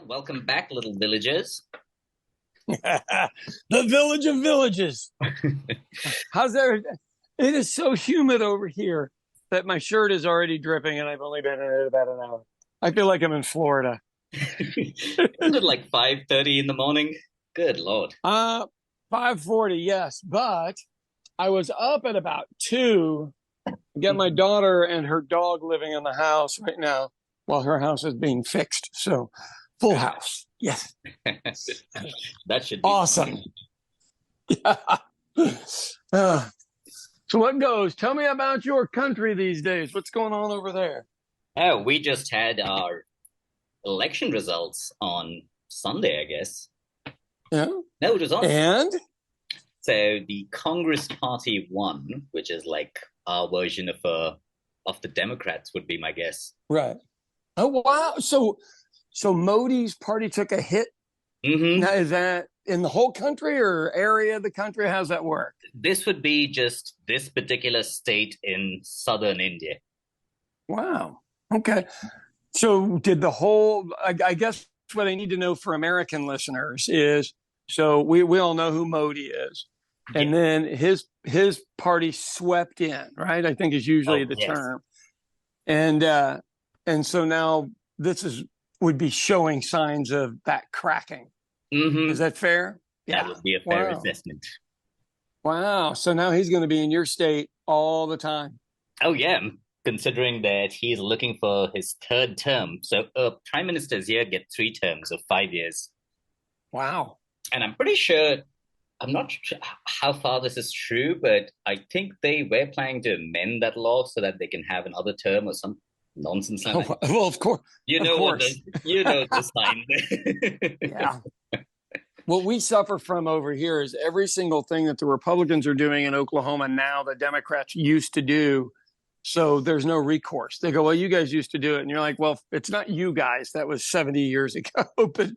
Welcome back, little villagers. The village of villages. How's there? It is so humid over here that my shirt is already dripping, and I've only been in it about an hour. I feel like I'm in Florida. Isn't it like 5:30 in the morning? Good Lord. 5:40, yes, but I was up at about 2. Get my daughter and her dog living in the house right now while her house is being fixed. So, full house. Yes. That should be Awesome. Yeah. So what goes? Tell me about your country these days. What's going on over there? Oh, we just had our election results on Sunday, I guess. Yeah. No, it was on. And So the Congress Party won, which is like our version of the Democrats, would be my guess. right. Oh wow. So Modi's party took a hit. Hmm. Now is that in the whole country or area of the country? How's that work? This would be just this particular state in southern India. Wow. Okay. So did the whole I guess what I need to know for American listeners is so we all know who Modi is. And Yeah. then his party swept in, right? I think is usually Oh, the yes. term. And so now this is would be showing signs of that cracking. Is Hmm. that fair? That Yeah. would be a fair Wow. assessment. Wow. So now he's going to be in your state all the time. Oh, yeah, considering that he's looking for his third term. So, prime ministers here get 3 terms of 5 years. Wow. And I'm pretty sure, I'm not sure how far this is true, but I think they were planning to amend that law so that they can have another term or some nonsense like that. Well, of course. You Of know what course. you know the sign. Yeah. What we suffer from over here is every single thing that the Republicans are doing in Oklahoma now, the Democrats used to do. So there's no recourse. They go, well, you guys used to do it. And you're like, well, it's not you guys. That was 70 years ago. But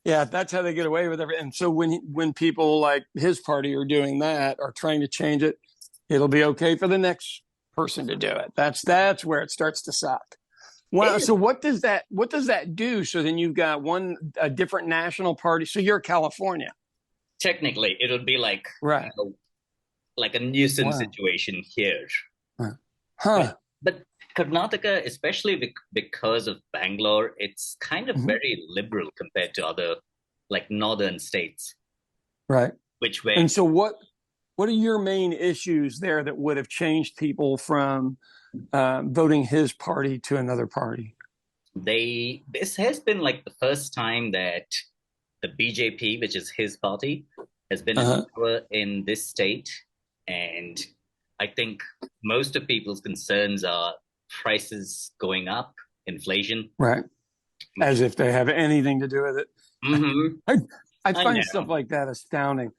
yeah, that's how they get away with everything. And so when people like his party are doing that or trying to change it, it'll be okay for the next person to do it. That's where it starts to suck. Well, so what does that do? So then you've got a different national party. So you're California, Technically, it would be like, right? like a nuisance Wow. situation here. But Huh. but Karnataka, especially because of Bangalore, it's kind of Mhm. very liberal compared to other like northern states, Right. which were And so what are your main issues there that would have changed people from voting his party to another party? this has been like the first time that the BJP, which is his party, has been in Uh-huh. power in this state. And I think most of people's concerns are prices going up, inflation. Right. As if they have anything to do with it. Hmm. I, I I find stuff know. like that astounding.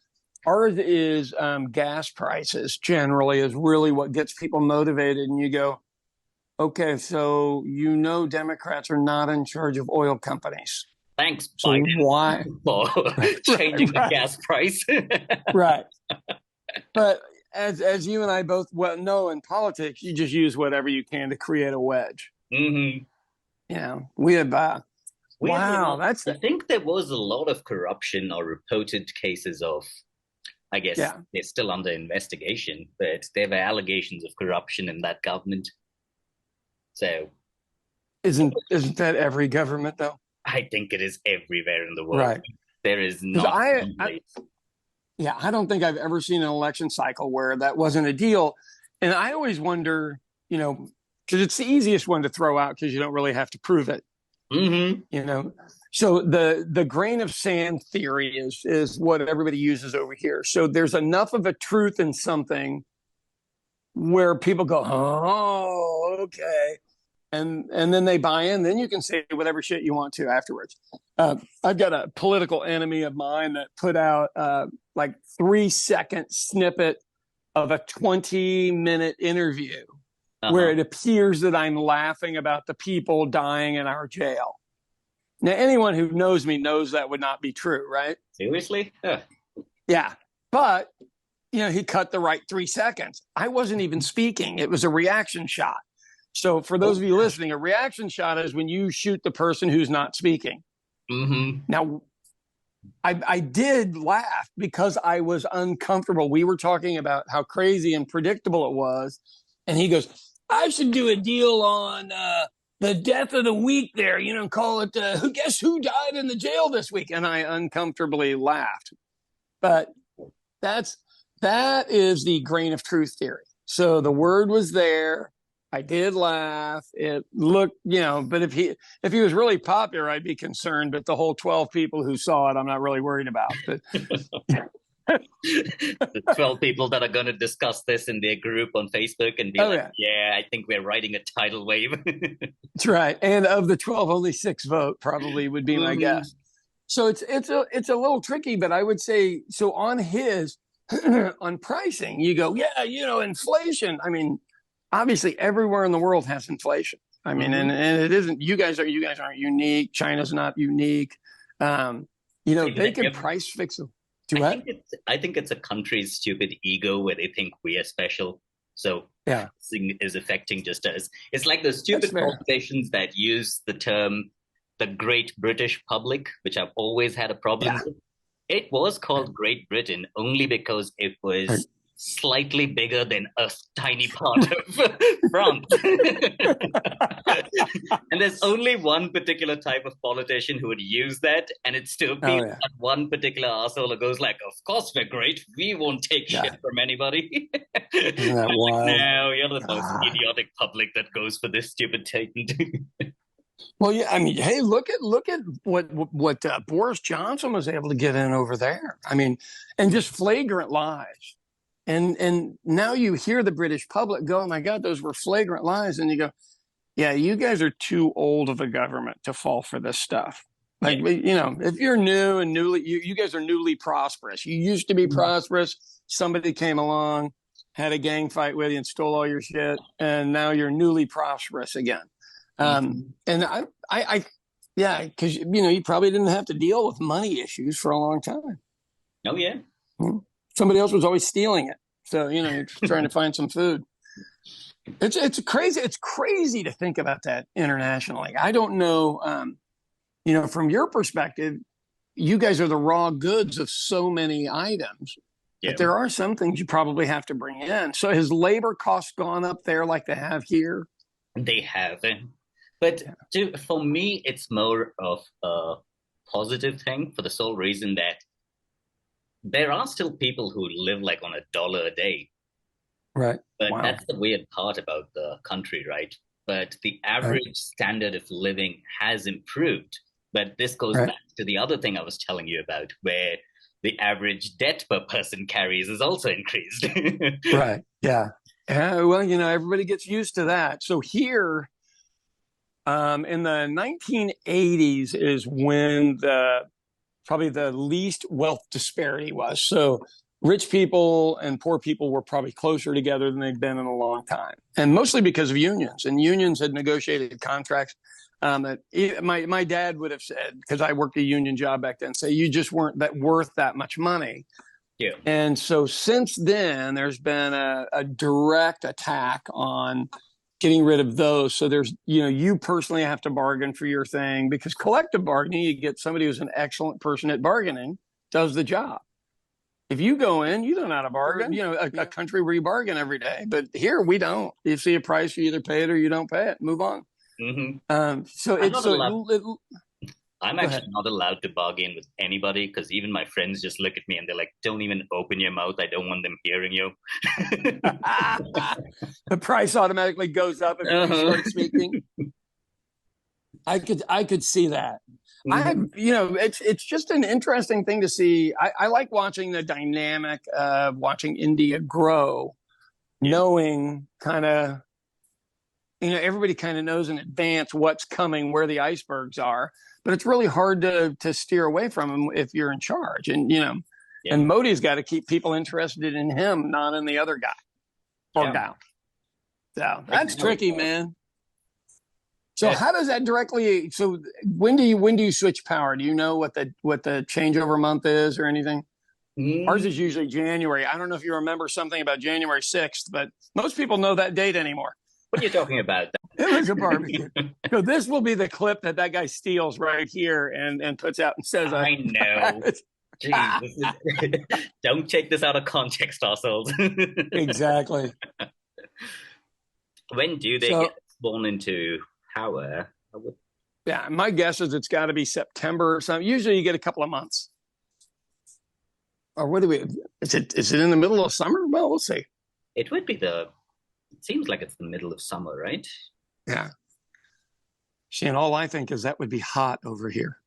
Ours is gas prices generally is really what gets people motivated. And you go, okay, so Democrats are not in charge of oil companies. Thanks, So Biden, why? for Right, changing the right, gas price. right. But as you and I both well know in politics, you just use whatever you can to create a wedge. Hmm. We have Weirdly wow, enough, that's I think there was a lot of corruption or reported cases of, I guess yeah. they're still under investigation, but there were allegations of corruption in that government. So Isn't that every government though? I think it is everywhere in the world. Right. There is Because not one place. yeah, I don't think I've ever seen an election cycle where that wasn't a deal. And I always wonder, because it's the easiest one to throw out because you don't really have to prove it, Hmm. you know. So the grain of sand theory is what everybody uses over here. So there's enough of a truth in something where people go, oh, okay. And then they buy in, then you can say whatever shit you want to afterwards. I've got a political enemy of mine that put out like 3 second snippet of a 20-minute interview where Uh-huh. it appears that I'm laughing about the people dying in our jail. Now, anyone who knows me knows that would not be true, right? Seriously? Huh. Yeah. But, he cut the right 3 seconds. I wasn't even speaking. It was a reaction shot. So for those Oh, of you listening, a reaction shot is when you shoot the person who's not speaking. Hmm. Now, I did laugh because I was uncomfortable. We were talking about how crazy and predictable it was. And he goes, I should do a deal on the death of the week there, call it, guess who died in the jail this week? And I uncomfortably laughed. But that is the grain of truth theory. So the word was there. I did laugh. It looked, but if he was really popular, I'd be concerned. But the whole 12 people who saw it, I'm not really worried about. But The 12 people that are going to discuss this in their group on Facebook and be oh like, yeah, yeah, I think we're writing a tidal wave. that's right. And of the 12, only 6 vote probably would be my Hmm. guess. So it's a little tricky, but I would say so on his on pricing, you go, yeah, inflation. I mean, obviously everywhere in the world has inflation. I mean, and, Hmm. and it isn't you guys aren't unique. China's not unique. They can price fix them. Do what? I think it's a country's stupid ego where they think we are special. So Yeah, pricing is affecting just us. It's like those that's stupid fair. politicians that use the term the Great British Public, which I've always had a problem Yeah. with. It was called Great Britain only because it Right. was slightly bigger than a tiny part of France. And there's only one particular type of politician who would use that, and it still Oh appeals yeah. that one particular asshole who goes like, "Of course we're great. We won't take shit Yeah. from anybody." Isn't that I'm like, wild? no, you're the most God. idiotic public that goes for this stupid statement. Well, yeah. I mean, hey, look at what Boris Johnson was able to get in over there. I mean, and just flagrant lies. And now you hear the British public go, "Oh my God, those were flagrant lies," and you go, "Yeah, you guys are too old of a government to fall for this stuff." Like, Yeah. if you're new and you guys are newly prosperous. You used to be prosperous. Somebody came along, had a gang fight with you, and stole all your shit, and now you're newly prosperous again. Mhm. And yeah, because you probably didn't have to deal with money issues for a long time. Oh yeah. Somebody else was always stealing it, so you're just trying to find some food. It's crazy. It's crazy to think about that internationally. I don't know. From your perspective, you guys are the raw goods of so many items, Yeah. but there are some things you probably have to bring in. So has labor costs gone up there like they have here? They have. But Yeah. for me, it's more of a positive thing for the sole reason that there are still people who live like on $1 a day. Right. But Wow. that's the weird part about the country, right? But the Right. average standard of living has improved. But this goes Right. back to the other thing I was telling you about, where the average debt per person carries is also increased. Right. Yeah. Well, everybody gets used to that. So here, in the 1980s is when probably the least wealth disparity was. So rich people and poor people were probably closer together than they'd been in a long time, and mostly because of unions. And unions had negotiated contracts that my dad would have said, because I worked a union job back then, say you just weren't worth that much money. Yeah. And so since then, there's been a direct attack on getting rid of those. So there's, you personally have to bargain for your thing, because collective bargaining, you get somebody who's an excellent person at bargaining, does the job. If you go in, you don't know how to bargain. A country where you bargain every day, but here we don't. You see a price, you either pay it or you don't pay it. Move on. Hmm. So I'm it's not so allowed. it, I'm go actually ahead. not allowed to bargain with anybody because even my friends just look at me and they're like, "Don't even open your mouth. I don't want them hearing you." The price automatically goes up if you Uh-huh. start speaking. I could see that. Hmm. It's just an interesting thing to see. I like watching the dynamic of watching India grow, Yeah. knowing kind of, everybody kind of knows in advance what's coming, where the icebergs are, but it's really hard to steer away from them if you're in charge. Yeah. And Modi's got to keep people interested in him, not in the other guy or Yeah. gal. So Right that's now, tricky, man. So yeah. how does that directly? So when do you switch power? Do you know what the changeover month is or anything? Ours Mm, is usually January. I don't know if you remember something about January 6th, but most people know that date anymore. What are you talking about? It was a barbecue. So this will be the clip that guy steals right here and puts out and says, I know. Jeez, don't take this out of context, ourselves. exactly. When do they So get sworn into power? yeah, my guess is it's got to be September or something. Usually you get a couple of months. Or what do we, is it in the middle of summer? Well, we'll see. It would be the. It seems like it's the middle of summer, right? Yeah. See, and all I think is that would be hot over here.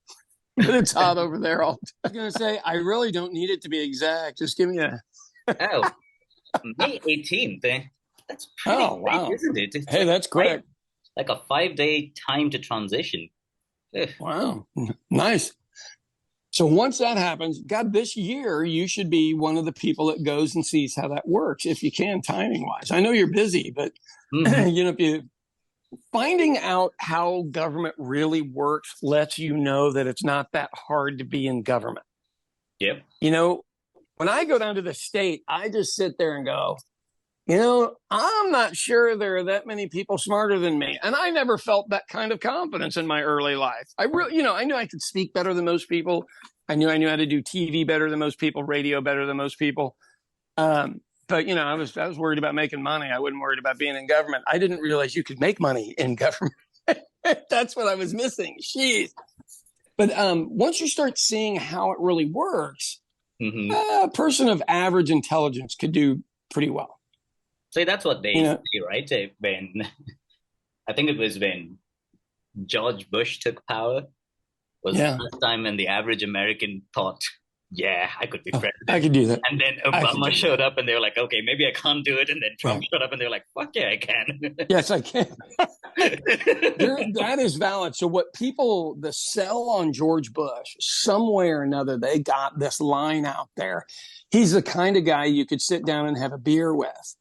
But it's hot over there. I was going to say, I really don't need it to be exact. Just give me a. Oh, May 18th. That's pretty Oh, quick, wow. isn't it? It's Hey, that's quick. like a 5 day time to transition. Ugh. Wow. Nice. So once that happens, God, this year you should be one of the people that goes and sees how that works, if you can, timing wise. I know you're busy, but Mhm. you know, if you finding out how government really works lets you know that it's not that hard to be in government. Yep. You know, when I go down to the state, I just sit there and go, you know, I'm not sure there are that many people smarter than me. And I never felt that kind of confidence in my early life. I really, you know, I knew I could speak better than most people. I knew how to do TV better than most people, radio better than most people. But you know, I was worried about making money. I wasn't worried about being in government. I didn't realize you could make money in government. That's what I was missing. Jeez. But once you start seeing how it really works, Hmm. a person of average intelligence could do pretty well. So that's what they You know, say, right? When I think it was when George Bush took power, was the yeah, first time when the average American thought, "Yeah, I could be oh, I president." could do that. And then I could Obama do showed that. up, and they were like, "Okay, maybe I can't do it." And then Trump Right. showed up, and they were like, "Fuck yeah, I can." Yes, I can. That is valid. So what people, the sell on George Bush, some way or another, they got this line out there. He's the kind of guy you could sit down and have a beer with.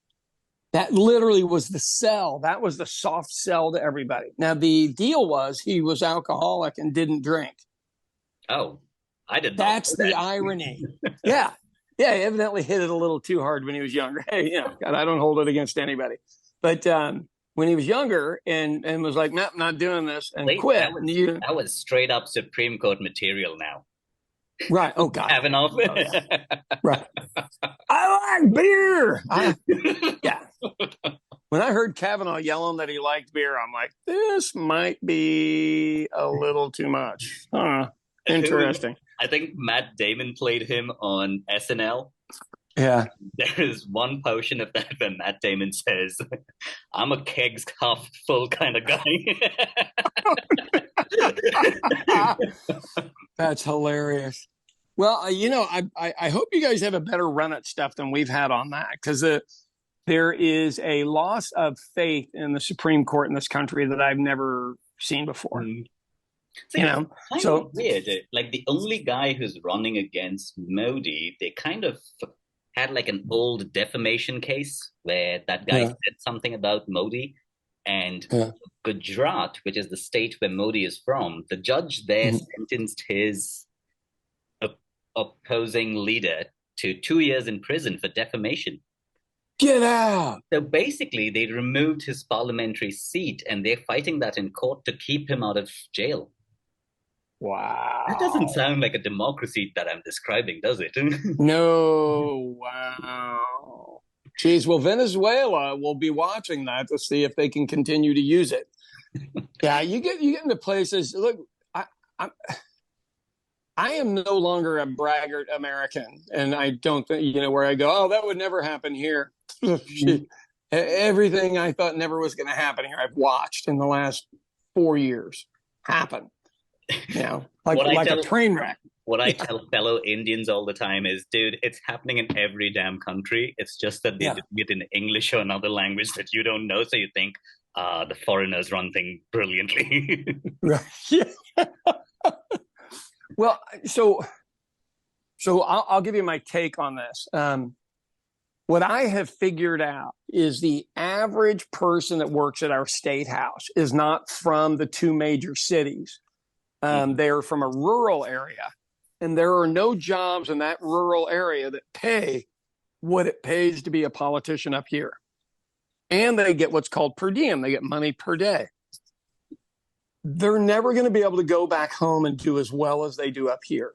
That literally was the sell. That was the soft sell to everybody. Now, the deal was he was alcoholic and didn't drink. Oh, I did not know That's the that. irony. Yeah. Yeah. He evidently hit it a little too hard when he was younger. Hey, you know, God, I don't hold it against anybody. But when he was younger and was like, nope, not doing this and Wait, quit. You, that was straight up Supreme Court material now. right. Oh, God. Kavanaugh. Oh, yeah. Right. I like beer. Yeah. When I heard Kavanaugh yelling that he liked beer, I'm like, this might be a little too much. Interesting. I think Matt Damon played him on SNL. Yeah. There is one portion of that where Matt Damon says, "I'm a kegs half full kind of guy." That's hilarious. Well, you know, I hope you guys have a better run at stuff than we've had on that because there is a loss of faith in the Supreme Court in this country that I've never seen before. See, You know, kind so of weird. Like the only guy who's running against Modi, they kind of had like an old defamation case where that guy yeah, said something about Modi, and yeah. Gujarat, which is the state where Modi is from, the judge there Mhm. sentenced his opposing leader to 2 years in prison for defamation. Get out. So basically, they removed his parliamentary seat and they're fighting that in court to keep him out of jail. That doesn't Wow. sound like a democracy that I'm describing, does it? No. Wow. Geez, well, Venezuela will be watching that to see if they can continue to use it. Yeah, you get into places. Look, I I am no longer a braggart American, and I don't think where I go. Oh, that would never happen here. Everything I thought never was going to happen here, I've watched in the last 4 years happen. You know, like what I like a tell train wreck. what I Yeah, tell fellow Indians all the time is, dude, it's happening in every damn country. It's just that they yeah, do it in English or another language that you don't know, so you think, the foreigners run things brilliantly. right. Yeah. Well, so I'll give you my take on this. What I have figured out is the average person that works at our state house is not from the two major cities. They're from a rural area, and there are no jobs in that rural area that pay what it pays to be a politician up here. and they get what's called per diem. They get money per day. They're never going to be able to go back home and do as well as they do up here.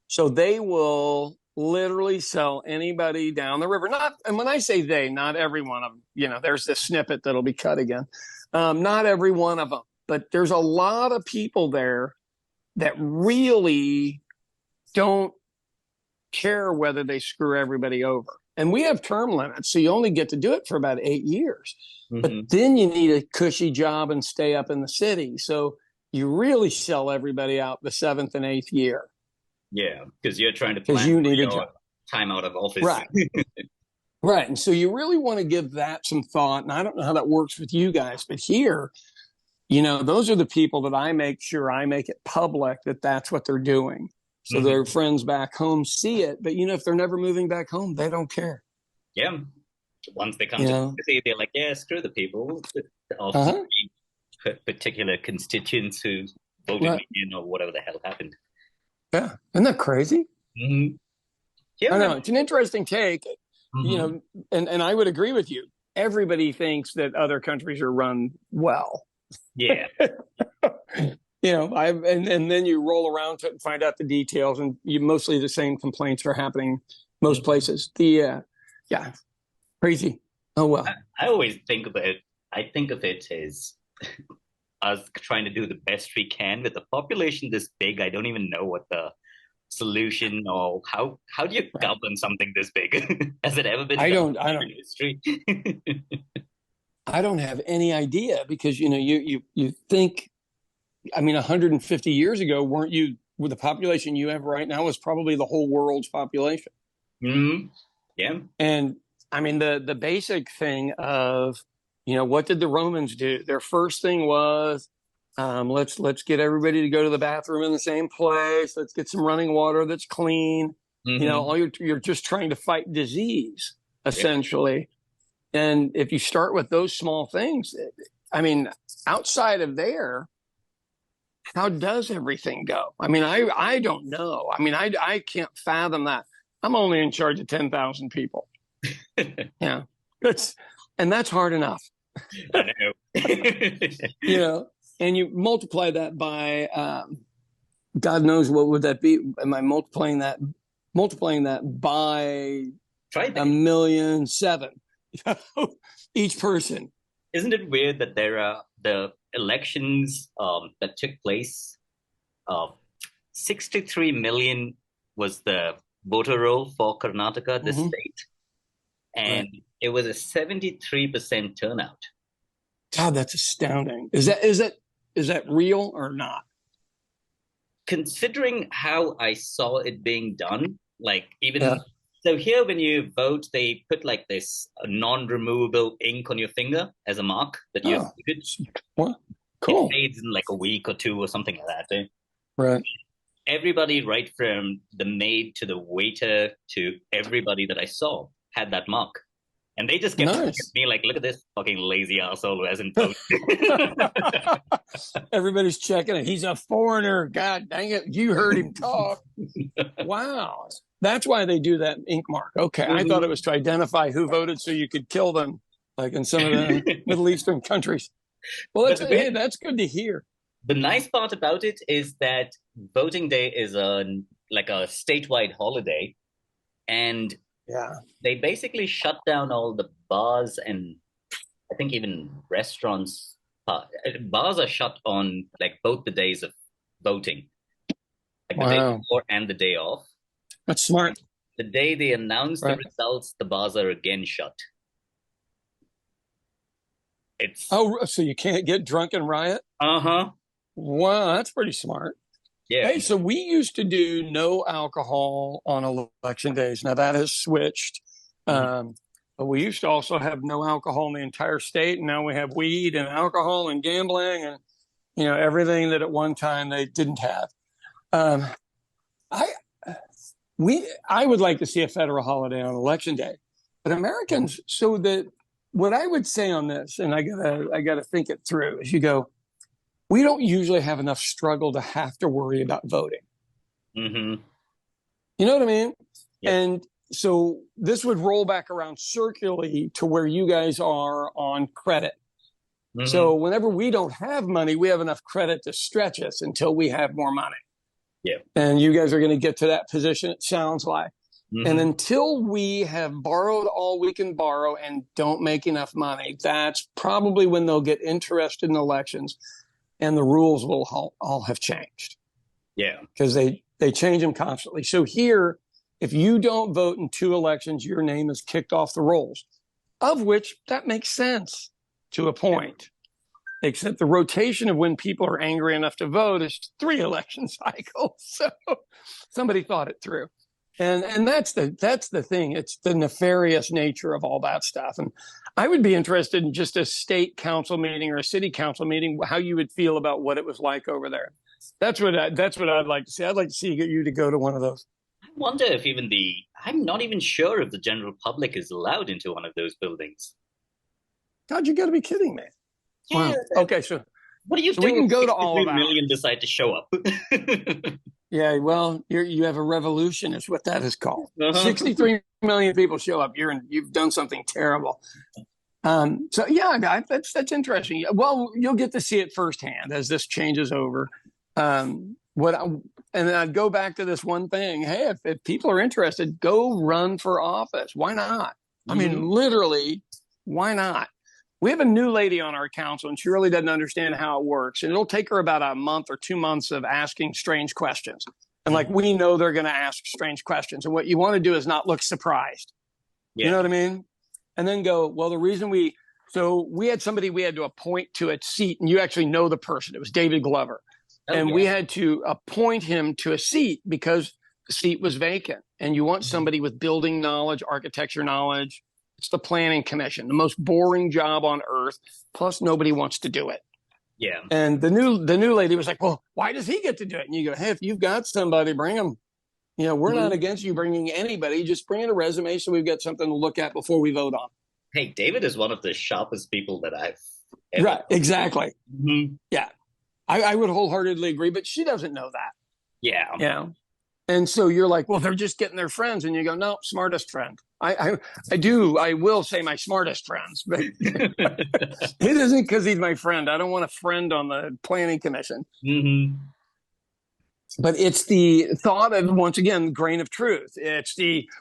So they will literally sell anybody down the river. And when I say they, not every one of them, there's this snippet that'll be cut again. Not every one of them, but there's a lot of people there that really don't care whether they screw everybody over. And we have term limits, so you only get to do it for about 8 years. Mm-hmm. But then you need a cushy job and stay up in the city. So you really sell everybody out the 7th and 8th year. Yeah, because you're trying to plan you need a job. Time out of office. Right. Right. And so you really want to give that some thought. And I don't know how that works with you guys, but here, those are the people that I make sure I make it public that that's what they're doing. So their friends back home see it. But, if they're never moving back home, they don't care. Yeah. Once they come to the city, they're like, yeah, screw the people. Also, particular constituents who voted me in or whatever the hell happened. Yeah. Isn't that crazy? Mm-hmm. Yeah, I know. It's an interesting take, and I would agree with you. Everybody thinks that other countries are run well. Yeah. And then you roll around to it and find out the details, and mostly the same complaints are happening most places. Crazy. Oh, well. I always think of it. I think of it as us trying to do the best we can with a population this big. I don't even know what the solution or how do you govern something this big? Has it ever been? I don't. History? I don't have any idea because you think. 150 years ago, weren't you, with the population you have right now, is probably the whole world's population. Mm-hmm. Yeah. And the basic thing of, what did the Romans do? Their first thing was, let's get everybody to go to the bathroom in the same place. Let's get some running water that's clean. Mm-hmm. You're just trying to fight disease, essentially. Yeah. And if you start with those small things, outside of there, how does everything go? I don't know. I can't fathom that. I'm only in charge of 10,000 people. Yeah. That's hard enough. I know. And you multiply that by, God knows what would that be? Am I multiplying that by 1,000,007 each person? Isn't it weird that there are the elections that took place? 63 million was the voter roll for Karnataka, the state, and it was a 73% turnout. God, that's astounding. Is that real or not? Considering how I saw it being done, so here when you vote, they put like this non-removable ink on your finger as a mark that you voted. What? Cool. It fades in like a week or two or something like that. Eh? Right. Everybody, right from the maid to the waiter to everybody that I saw, had that mark. And they just kept looking at me like, look at this fucking lazy asshole who hasn't voted. Everybody's checking it. He's a foreigner. God dang it. You heard him talk. Wow. That's why they do that ink mark. Okay. I thought it was to identify who voted so you could kill them, like in some of the Middle Eastern countries. Well, that's good to hear. The nice part about it is that voting day is like a statewide holiday. And they basically shut down all the bars and I think even restaurants. Bars are shut on like both the days of voting, like the day before and the day off. That's smart. The day they announce the results, the bars are again shut. So you can't get drunk and riot? Wow, that's pretty smart. Yeah. Hey, so we used to do no alcohol on election days. Now that has switched. But we used to also have no alcohol in the entire state. And now we have weed and alcohol and gambling and, everything that at one time they didn't have. I would like to see a federal holiday on election day, but Americans, so that what I would say on this, and I gotta think it through, is you go, we don't usually have enough struggle to have to worry about voting. Mm-hmm. You know what I mean? Yep. And so this would roll back around circularly to where you guys are on credit. Mm-hmm. So whenever we don't have money, we have enough credit to stretch us until we have more money. Yeah. And you guys are going to get to that position, it sounds like. Mm-hmm. And until we have borrowed all we can borrow and don't make enough money, that's probably when they'll get interested in elections and the rules will all have changed. Yeah. Because they change them constantly. So here, if you don't vote in 2 elections, your name is kicked off the rolls, of which that makes sense to a point. Except the rotation of when people are angry enough to vote is 3 election cycles. So somebody thought it through. And that's the thing. It's the nefarious nature of all that stuff. And I would be interested in just a state council meeting or a city council meeting, how you would feel about what it was like over there. That's what I'd like to see. I'd like to see you to go to one of those. I wonder if I'm not even sure if the general public is allowed into one of those buildings. God, you got to be kidding me. Yeah. Wow. Okay, so what do you do? We can go to all of 63 million decide to show up. Yeah, well, you have a revolution, is what that is called. 63 million people show up. You've done something terrible. So yeah, that's interesting. Well, you'll get to see it firsthand as this changes over. And then I'd go back to this one thing. Hey, if people are interested, go run for office. Why not? I mean, literally, why not? We have a new lady on our council, and she really doesn't understand how it works. And it'll take her about a month or 2 months of asking strange questions. And we know they're going to ask strange questions. And what you want to do is not look surprised. Yeah. You know what I mean? And then go, well, the reason we had somebody we had to appoint to a seat, and you actually know the person. It was David Glover. We had to appoint him to a seat because the seat was vacant. And you want somebody with building knowledge, architecture knowledge. It's the planning commission, the most boring job on earth. Plus, nobody wants to do it. Yeah. And the new lady was like, well, why does he get to do it? And you go, hey, if you've got somebody, bring them. You know, we're not against you bringing anybody. Just bring in a resume so we've got something to look at before we vote on. Hey, David is one of the sharpest people that I've ever. Right, exactly. Mm-hmm. Yeah. I would wholeheartedly agree, but she doesn't know that. Yeah. Yeah. And so you're like, well, they're just getting their friends. And you go, no, smartest friend. I will say my smartest friends, but it isn't because he's my friend. I don't want a friend on the planning commission. Mm-hmm. But it's the thought of, once again, grain of truth. It's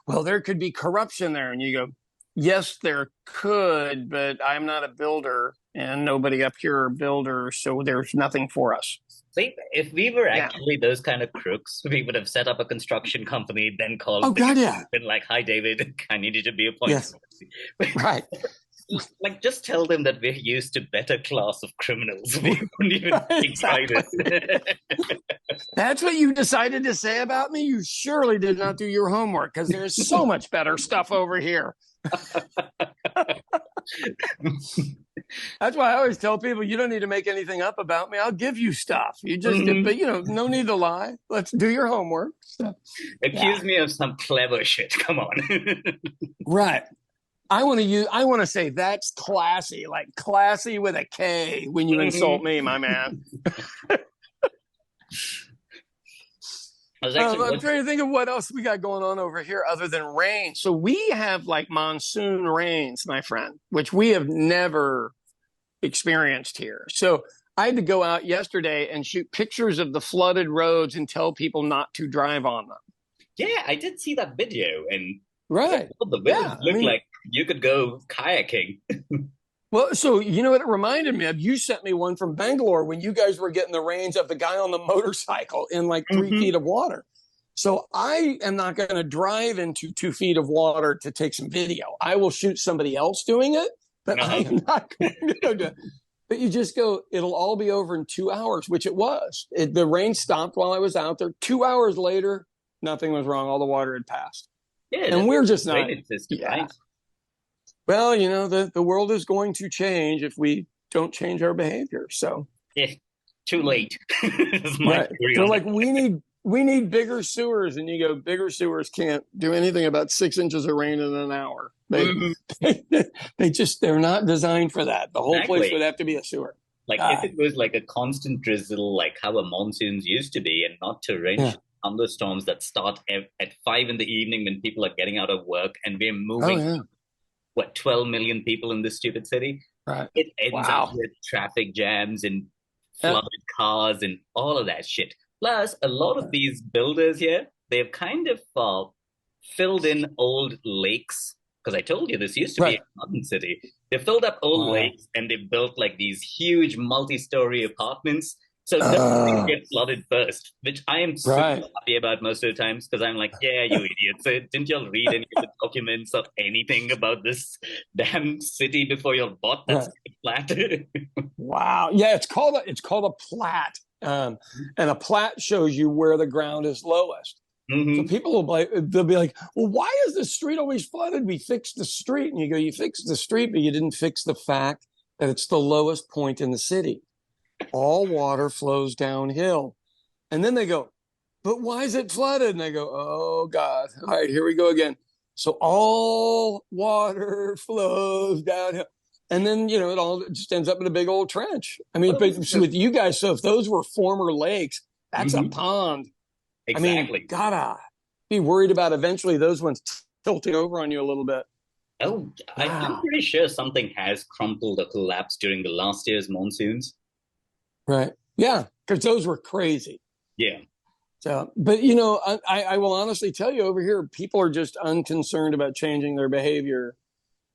well, there could be corruption there. And you go, yes, there could, but I'm not a builder and nobody up here are builders. So there's nothing for us. See, if we were actually those kind of crooks, we would have set up a construction company, then called. Oh God, yeah. Been like, "Hi, David, I need you to be appointed." Yes. Right. Just tell them that we're used to better class of criminals. We wouldn't even be excited. That's what you decided to say about me? You surely did not do your homework because there's so much better stuff over here. That's why I always tell people, you don't need to make anything up about me. I'll give you stuff. You just, but no need to lie. Let's do your homework. So, accuse me of some clever shit. Come on. Right. I want to say that's classy, like classy with a K when you insult me, my man. I'm trying to think of what else we got going on over here other than rain. So we have like monsoon rains, my friend, which we have never experienced here. So I had to go out yesterday and shoot pictures of the flooded roads and tell people not to drive on them. Yeah, I did see that video. And right. The video looked like you could go kayaking. Well, so you know what it reminded me of? You sent me one from Bangalore when you guys were getting the rains of the guy on the motorcycle in like 3 feet of water. So I am not going to drive into 2 feet of water to take some video. I will shoot somebody else doing it, but I am not going to go to. But you just go, it'll all be over in 2 hours, which it was. The rain stopped while I was out there. 2 hours later, nothing was wrong. All the water had passed. Yeah, and we're just not. Right? Well, the world is going to change if we don't change our behavior. So too late. Right. So like we need bigger sewers, and you go, bigger sewers can't do anything about 6 inches of rain in an hour. They're not designed for that. The whole place would have to be a sewer. Like if it was like a constant drizzle, like how a monsoons used to be, and not to rain. thunderstorms that start at 5 in the evening when people are getting out of work, and we're moving, 12 million people in this stupid city. Right. It ends up with traffic jams and flooded cars and all of that shit. Plus, a lot of these builders here, they've kind of filled in old lakes. Because I told you this used to be a mountain city. They filled up old lakes and they built like these huge multi-story apartments. So those get flooded first, which I am super happy about most of the times, because I'm like, yeah, you idiots. Didn't y'all read any of the documents or anything about this damn city before y'all bought that plat? Wow. Yeah, it's called a plat. And a plat shows you where the ground is lowest. Mm-hmm. So people they'll be like, well, why is the street always flooded? We fixed the street. And you go, you fixed the street, but you didn't fix the fact that it's the lowest point in the city. All water flows downhill. And then they go, but why is it flooded? And they go, oh, God. All right, here we go again. So all water flows downhill. And then, it all just ends up in a big old trench. I mean, with you guys, so if those were former lakes, that's a pond. Exactly. I mean, gotta be worried about eventually those ones tilting over on you a little bit. Oh, I'm pretty sure something has crumpled or collapsed during the last year's monsoons. Right. Yeah, because those were crazy. Yeah. So, but I will honestly tell you, over here, people are just unconcerned about changing their behavior.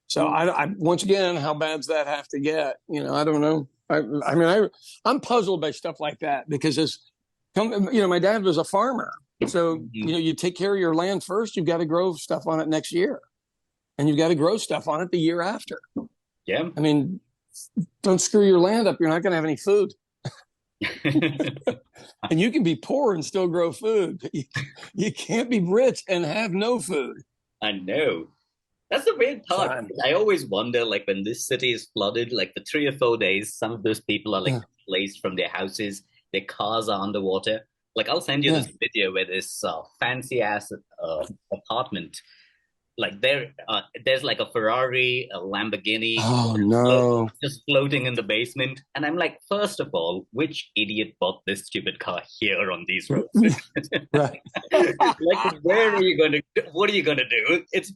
So I once again, how bad's that have to get? I don't know. I'm puzzled by stuff like that, because my dad was a farmer. So, you take care of your land first. You've got to grow stuff on it next year, and you've got to grow stuff on it the year after. Yeah. I mean, don't screw your land up. You're not going to have any food. And you can be poor and still grow food. But you can't be rich and have no food. I know. That's the weird part. I always wonder, like, when this city is flooded, like the 3 or 4 days, some of those people are like displaced from their houses. Their cars are underwater. Like, I'll send you this video where this fancy ass apartment, like there's like a Ferrari, a Lamborghini, just floating in the basement. And I'm like, first of all, which idiot bought this stupid car here on these roads? Like, where are you going to? What are you going to do? It's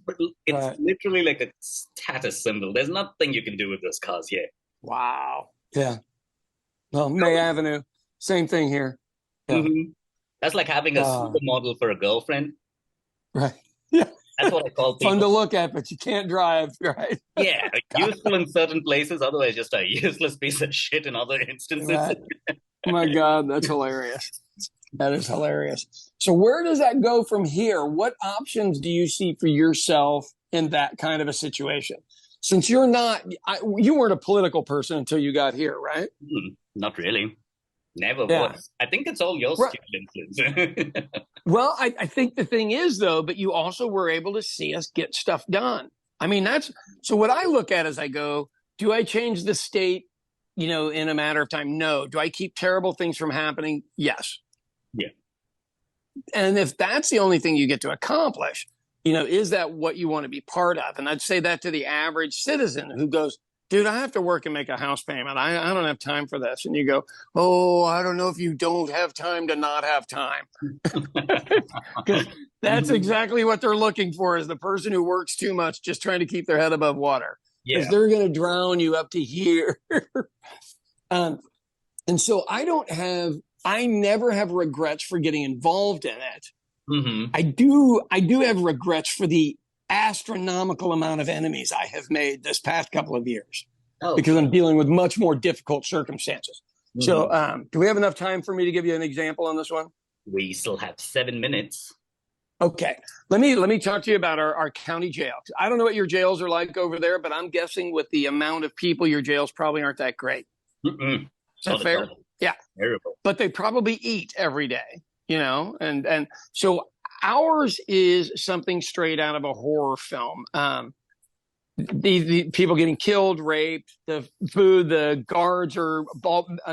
literally like a status symbol. There's nothing you can do with those cars here. Wow. Yeah. Well, May Avenue, same thing here. Yeah. Mm-hmm. That's like having a supermodel for a girlfriend. Right. Yeah. That's what I call people. Fun to look at, but you can't drive, right? Yeah, useful in certain places, otherwise just a useless piece of shit in other instances. Right. Oh my God, that's hilarious. That is hilarious. So where does that go from here? What options do you see for yourself in that kind of a situation? Since you weren't a political person until you got here, right? Not really. Never was. I think it's all your stupid influence. Well, I think the thing is, though, but you also were able to see us get stuff done. I mean, so what I look at as I go, do I change the state, in a matter of time? No. Do I keep terrible things from happening? Yes. Yeah. And if that's the only thing you get to accomplish, is that what you want to be part of? And I'd say that to the average citizen who goes, dude, I have to work and make a house payment. I don't have time for this. And you go, oh, I don't know if you don't have time to not have time. Because that's exactly what they're looking for, is the person who works too much, just trying to keep their head above water. Because they're going to drown you up to here. And so I never have regrets for getting involved in it. Mm-hmm. I do have regrets for the astronomical amount of enemies I have made this past couple of years, because I'm dealing with much more difficult circumstances. Mm-hmm. So do we have enough time for me to give you an example on this one? We still have 7 minutes. Okay. Let me talk to you about our county jail. I don't know what your jails are like over there, but I'm guessing with the amount of people, your jails probably aren't that great. Mm-mm. Is that fair? Yeah. Terrible. But they probably eat every day, and so ours is something straight out of a horror film. The people getting killed, raped, the food, the guards are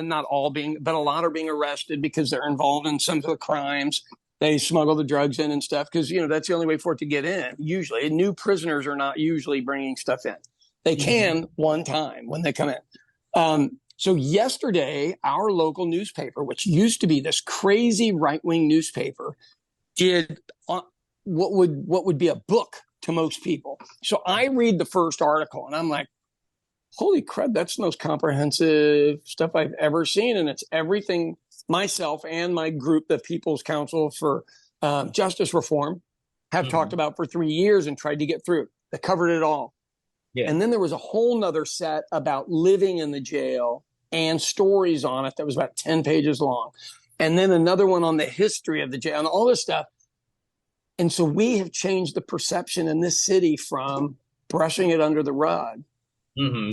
not all being, but a lot are being arrested because they're involved in some of the crimes. They smuggle the drugs in and stuff because, that's the only way for it to get in. Usually new prisoners are not usually bringing stuff in. They can one time when they come in. So yesterday, our local newspaper, which used to be this crazy right-wing newspaper, did what would be a book to most people. So I read the first article and I'm like, holy crap, that's the most comprehensive stuff I've ever seen. And it's everything myself and my group, the People's Council for Justice Reform, have talked about for 3 years and tried to get through. They covered it all. Yeah. And then there was a whole nother set about living in the jail and stories on it that was about 10 pages long. And then another one on the history of the jail and all this stuff. And so we have changed the perception in this city from brushing it under the rug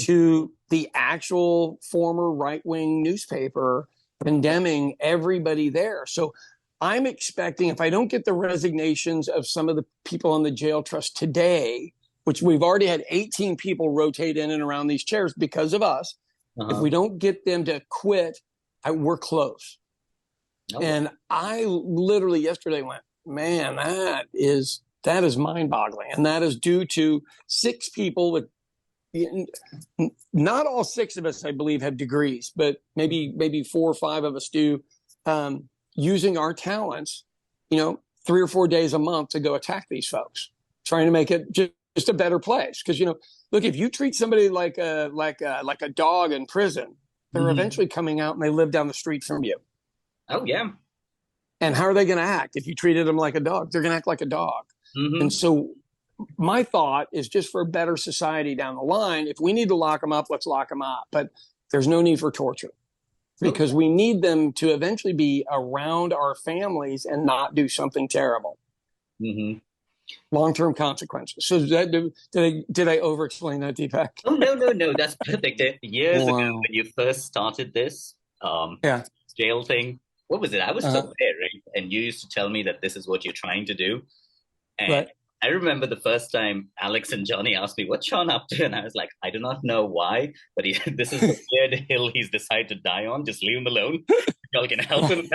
to the actual former right-wing newspaper condemning everybody there. So I'm expecting, if I don't get the resignations of some of the people on the jail trust today, which we've already had 18 people rotate in and around these chairs because of us, if we don't get them to quit, we're close. And I literally yesterday went, man, that is mind-boggling. And that is due to 6 people with, not all 6 of us, I believe, have degrees, but maybe 4 or 5 of us do, using our talents, 3 or 4 days a month to go attack these folks, trying to make it just a better place. Because, look, if you treat somebody like a dog in prison, they're eventually coming out and they live down the street from you. Oh, yeah. And how are they going to act if you treated them like a dog? They're going to act like a dog. And so my thought is, just for a better society down the line, if we need to lock them up, let's lock them up. But there's no need for torture, because we need them to eventually be around our families and not do something terrible. Long-term consequences. So did I over-explain that, Deepak? Oh, no. That's perfect. Years ago, when you first started this jail thing, what was it? I was still there, right? And you used to tell me that this is what you're trying to do. And I remember the first time Alex and Johnny asked me, what's Sean up to? And I was like, I do not know why, but this is the weird hill he's decided to die on. Just leave him alone. Y'all can help him.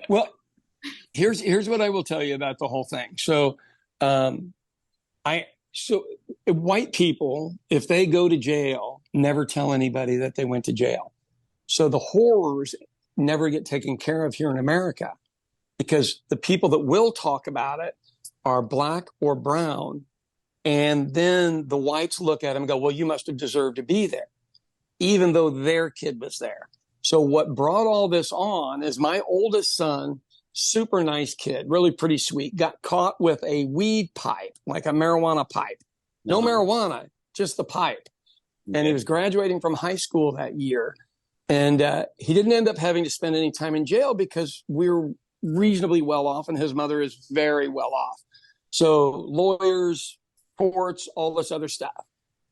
Well, here's what I will tell you about the whole thing. So, white people, if they go to jail, never tell anybody that they went to jail. So the horrors never get taken care of here in America, because the people that will talk about it are black or brown. And then the whites look at them and go, well, you must have deserved to be there, even though their kid was there. So what brought all this on is my oldest son, super nice kid, really pretty sweet, got caught with a weed pipe, like a marijuana pipe. No marijuana, just the pipe. And he was graduating from high school that year. And he didn't end up having to spend any time in jail because we're reasonably well off and his mother is very well off. So lawyers, courts, all this other stuff.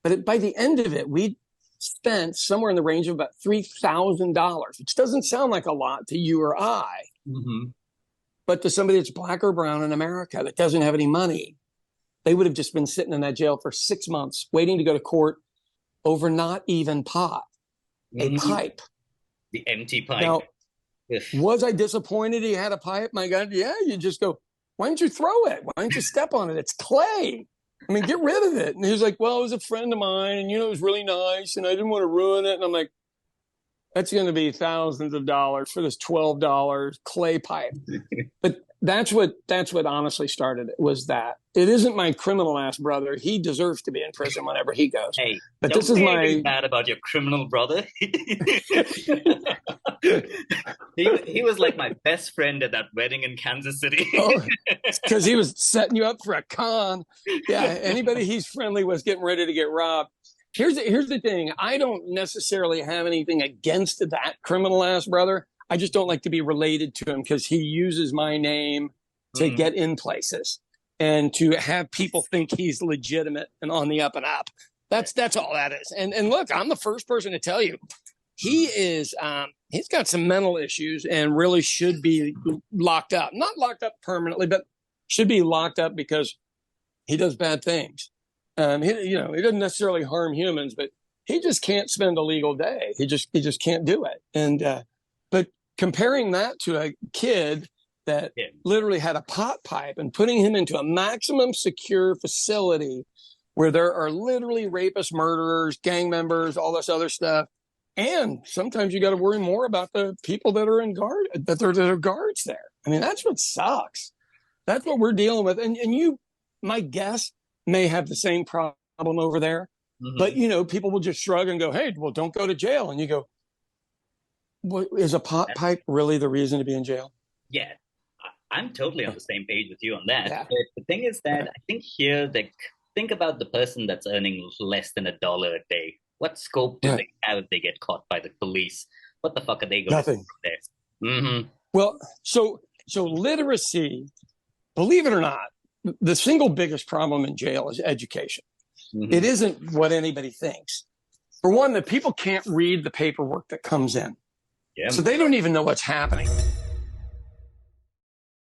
But by the end of it, we spent somewhere in the range of about $3,000, which doesn't sound like a lot to you or I. But to somebody that's black or brown in America that doesn't have any money, they would have just been sitting in that jail for 6 months waiting to go to court over not even pot. A pipe. The empty pipe. Now, was I disappointed he had a pipe? My God, yeah, you just go, why don't you throw it? Why don't you step on it? It's clay. I mean, get rid of it. And he was like, well, it was a friend of mine, and, it was really nice, and I didn't want to ruin it. And I'm like, that's going to be thousands of dollars for this $12 clay pipe. But that's what honestly started it, was that. It isn't my criminal ass brother. He deserves to be in prison whenever he goes. Hey, but this is my bad about your criminal brother. He was like my best friend at that wedding in Kansas City. Because he was setting you up for a con. Yeah, anybody he's friendly was getting ready to get robbed. Here's the thing. I don't necessarily have anything against that criminal ass brother. I just don't like to be related to him because he uses my name to get in places and to have people think he's legitimate and on the up and up. That's all that is. And look, I'm the first person to tell you, he is, he's got some mental issues and really should be locked up. Not locked up permanently, but should be locked up because he does bad things. He doesn't necessarily harm humans, but he just can't spend a legal day. He just can't do it. And, but comparing that to a kid that literally had a pot pipe and putting him into a maximum secure facility where there are literally rapists, murderers, gang members, all this other stuff. And sometimes you got to worry more about the people that are that are guards there. I mean, that's what sucks. That's what we're dealing with. And you, my guess, may have the same problem over there. But, you know, people will just shrug and go, hey, well, don't go to jail. And you go, well, is a pot pipe really the reason to be in jail? Yeah, I'm totally on the same page with you on that. Yeah. But the thing is that I think here, think about the person that's earning less than $1 a day. What scope do they have if they get caught by the police? What the fuck are they going to do from there? Well, so literacy, believe it or not, the single biggest problem in jail is education. It isn't what anybody thinks. For one, the people can't read the paperwork that comes in. Yeah. So they don't even know what's happening.